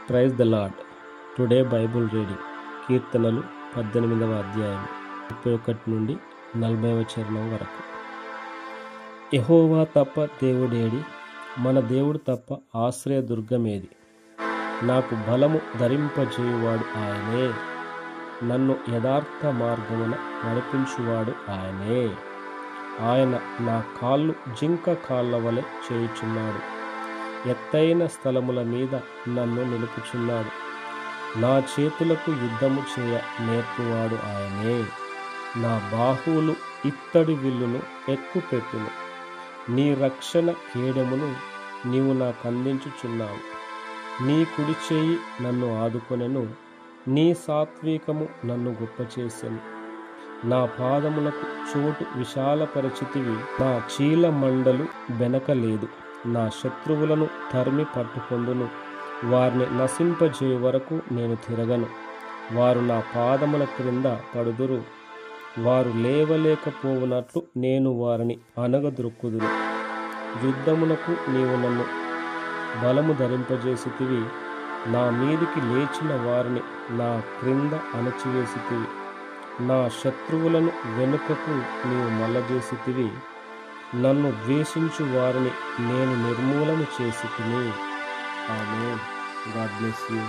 Praise the lord. Today bible reading కీర్తనలు 18వ అధ్యాయం 31 నుండి 40వ చరణం వరకు. యెహోవా తప్ప దేవుడేడి, మన దేవుడు తప్ప ఆశ్రయ దుర్గమేది. నాకు బలము ధరింపజేయువాడు ఆయనే, నన్ను యథార్థ మార్గమున నడిపించువాడు ఆయనే. ఆయన నా కాళ్ళు జింక కాళ్ళ వలె చేయుచున్నాడు, ఎత్తైన స్థలముల మీద నన్ను నిలుపుచున్నాడు. నా చేతులకు యుద్ధము చేయ నేర్పువాడు ఆయనే. నా బాహువులు ఇత్తడి విల్లును ఎక్కుపెట్టును. నీ రక్షణ కేడమును నీవు నాకందించుచున్నావు. నీ కుడి చేయి నన్ను ఆదుకొనెను. నీ సాత్వికము నన్ను గొప్ప చేసెను. నా పాదములకు చోటు విశాలపరచితివి. నా చీల మండలు బెనకలేదు. నా శత్రువులను తరిమి పట్టుకొందును. వారిని నశింపజేయ వరకు నేను తిరగను. వారు నా పాదముల క్రింద పడుదురు. వారు లేవలేకపోవునట్లు నేను వారిని అనగదొరుకుదును. యుద్ధమునకు నీవు నన్ను బలము ధరింపజేసితివి. నా మీదికి లేచిన వారిని నా క్రింద అణచివేసితివి. నా శత్రువులను వెనుకకు నీవు మల్లజేసితివి. నన్ను ద్వేషించు వారిని నేను నిర్మూలన చేసితిని. ఆమేన్. God bless you.